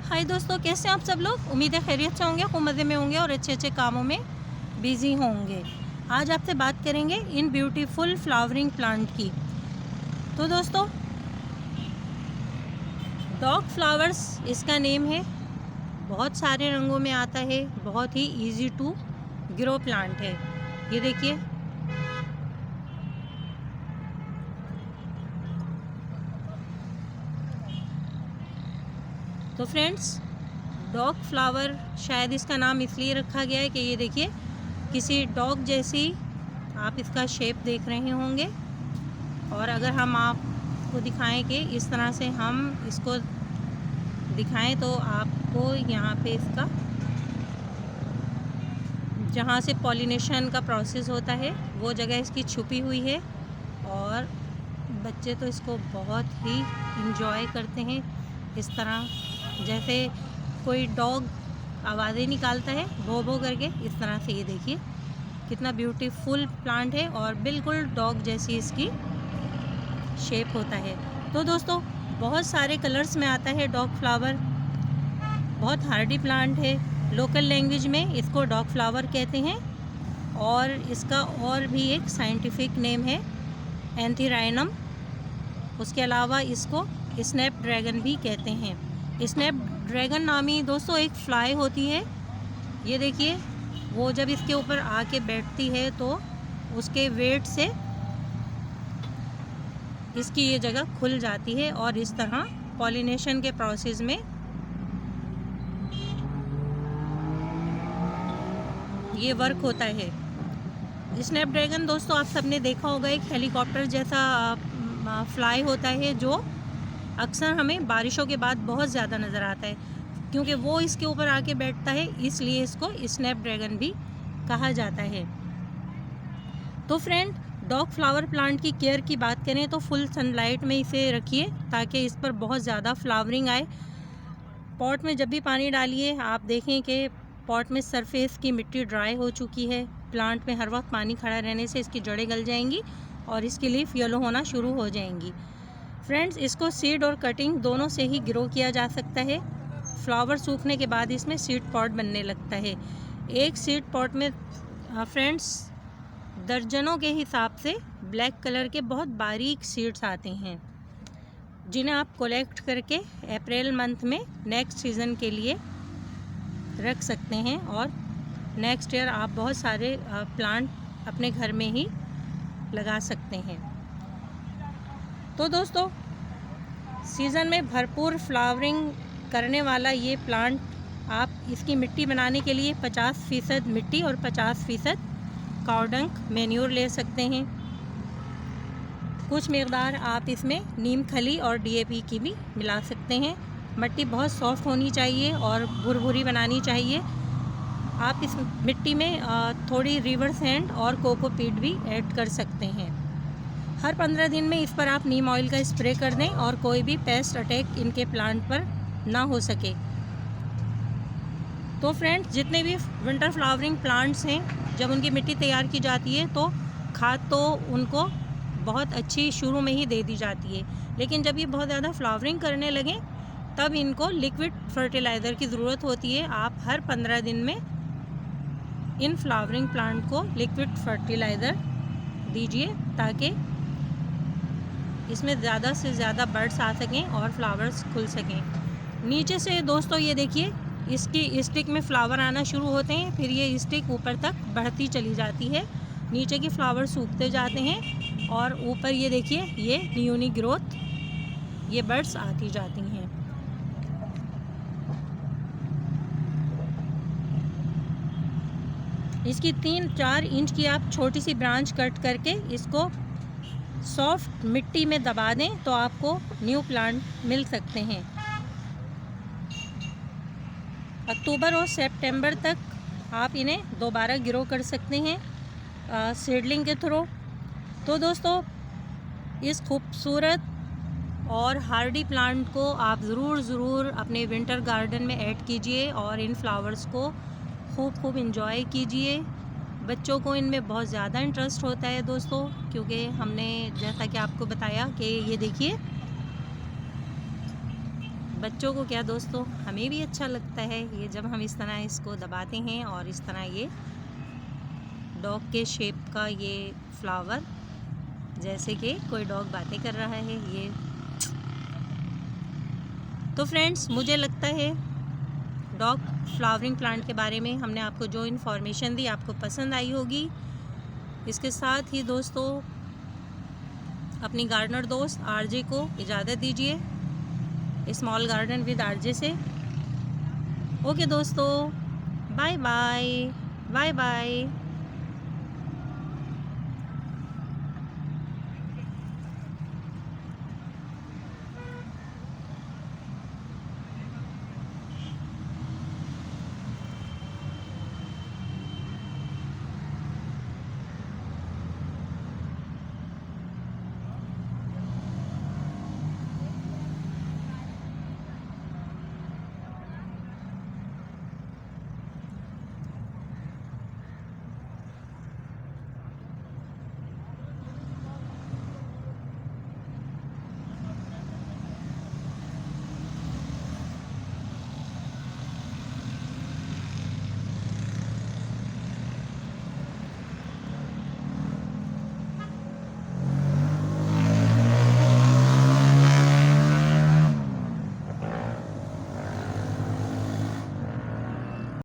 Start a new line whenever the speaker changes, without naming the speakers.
हाय दोस्तों, कैसे हैं आप सब लोग। उम्मीद है खैरियत से होंगे, खूब मज़े में होंगे और अच्छे अच्छे कामों में बिजी होंगे। आज आपसे बात करेंगे इन ब्यूटीफुल फ्लावरिंग प्लांट की। तो दोस्तों, डॉग फ्लावर्स इसका नेम है। बहुत सारे रंगों में आता है, बहुत ही इजी टू ग्रो प्लांट है। ये देखिए, तो फ्रेंड्स, डॉग फ्लावर शायद इसका नाम इसलिए रखा गया है कि ये देखिए, किसी डॉग जैसी आप इसका शेप देख रहे होंगे। और अगर हम आपको दिखाएं कि इस तरह से हम इसको दिखाएं तो आपको यहाँ पे इसका जहाँ से पॉलिनेशन का प्रोसेस होता है वो जगह इसकी छुपी हुई है। और बच्चे तो इसको बहुत ही इंजॉय करते हैं। इस तरह जैसे कोई डॉग आवाज़ें निकालता है भो भो करके, इस तरह से ये देखिए कितना ब्यूटीफुल प्लांट है और बिल्कुल डॉग जैसी इसकी शेप होता है। तो दोस्तों, बहुत सारे कलर्स में आता है डॉग फ्लावर। बहुत हार्डी प्लांट है। लोकल लैंग्वेज में इसको डॉग फ्लावर कहते हैं और इसका और भी एक साइंटिफिक नेम है एंथीराइनम। उसके अलावा इसको स्नैप ड्रैगन भी कहते हैं। स्नैप ड्रैगन नामी दोस्तों एक फ्लाई होती है। ये देखिए, वो जब इसके ऊपर आके बैठती है तो उसके वेट से इसकी ये जगह खुल जाती है और इस तरह पॉलिनेशन के प्रोसेस में ये वर्क होता है। स्नैप ड्रैगन दोस्तों आप सबने देखा होगा, एक हेलीकॉप्टर जैसा फ्लाई होता है जो अक्सर हमें बारिशों के बाद बहुत ज़्यादा नज़र आता है। क्योंकि वो इसके ऊपर आके बैठता है इसलिए इसको स्नैप ड्रैगन भी कहा जाता है। तो फ्रेंड, डॉग फ्लावर प्लांट की केयर की बात करें तो फुल सनलाइट में इसे रखिए ताकि इस पर बहुत ज़्यादा फ्लावरिंग आए। पॉट में जब भी पानी डालिए आप देखें कि पॉट में सरफेस की मिट्टी ड्राई हो चुकी है। प्लांट में हर वक्त पानी खड़ा रहने से इसकी जड़ें गल जाएंगी और इसकी लीफ येलो होना शुरू हो जाएंगी। फ्रेंड्स, इसको सीड और कटिंग दोनों से ही ग्रो किया जा सकता है। फ्लावर सूखने के बाद इसमें सीड पॉट बनने लगता है। एक सीड पॉट में फ्रेंड्स दर्जनों के हिसाब से ब्लैक कलर के बहुत बारीक सीड्स आते हैं जिन्हें आप कलेक्ट करके अप्रैल मंथ में नेक्स्ट सीज़न के लिए रख सकते हैं और नेक्स्ट ईयर आप बहुत सारे प्लांट अपने घर में ही लगा सकते हैं। तो दोस्तों, सीज़न में भरपूर फ्लावरिंग करने वाला ये प्लांट आप इसकी मिट्टी बनाने के लिए 50% मिट्टी और 50% काउडंग मैन्योर ले सकते हैं। कुछ मकदार आप इसमें नीम खली और DAP की भी मिला सकते हैं। मिट्टी बहुत सॉफ्ट होनी चाहिए और भुरभुरी बनानी चाहिए। आप इस मिट्टी में थोड़ी रिवर सैंड और कोकोपीट भी ऐड कर सकते हैं। हर 15 दिन में इस पर आप नीम ऑयल का स्प्रे कर दें और कोई भी पेस्ट अटैक इनके प्लांट पर ना हो सके। तो फ्रेंड्स, जितने भी विंटर फ्लावरिंग प्लांट्स हैं, जब उनकी मिट्टी तैयार की जाती है तो खाद तो उनको बहुत अच्छी शुरू में ही दे दी जाती है, लेकिन जब ये बहुत ज़्यादा फ्लावरिंग करने लगें तब इनको लिक्विड फर्टिलाइज़र की ज़रूरत होती है। आप हर 15 दिन में इन फ्लावरिंग प्लांट को लिक्विड फर्टिलाइज़र दीजिए ताकि इसमें ज़्यादा से ज़्यादा बर्ड्स आ सकें और फ्लावर्स खुल सकें। नीचे से दोस्तों ये देखिए, इसकी स्टिक में फ्लावर आना शुरू होते हैं, फिर ये स्टिक ऊपर तक बढ़ती चली जाती है। नीचे के फ्लावर सूखते जाते हैं और ऊपर ये देखिए, ये न्यूनी ग्रोथ ये बर्ड्स आती जाती हैं। इसकी 3-4 इंच की आप छोटी सी ब्रांच कट करके इसको सॉफ्ट मिट्टी में दबा दें तो आपको न्यू प्लांट मिल सकते हैं। अक्टूबर और सितंबर तक आप इन्हें दोबारा ग्रो कर सकते हैं सीडलिंग के थ्रू। तो दोस्तों, इस खूबसूरत और हार्डी प्लांट को आप ज़रूर अपने विंटर गार्डन में ऐड कीजिए और इन फ्लावर्स को खूब इंजॉय कीजिए। बच्चों को इनमें बहुत ज़्यादा इंटरेस्ट होता है दोस्तों, क्योंकि हमने जैसा कि आपको बताया कि ये देखिए बच्चों को क्या दोस्तों, हमें भी अच्छा लगता है ये जब हम इस तरह इसको दबाते हैं और इस तरह ये डॉग के शेप का ये फ्लावर, जैसे कि कोई डॉग बातें कर रहा है ये। तो फ्रेंड्स, मुझे लगता है डॉग फ्लावरिंग प्लांट के बारे में हमने आपको जो इन्फॉर्मेशन दी आपको पसंद आई होगी। इसके साथ ही दोस्तों अपनी गार्डनर दोस्त आरजे को इजाज़त दीजिए स्मॉल गार्डन विद आरजे से। ओके दोस्तों, बाय बाय बाय बाय।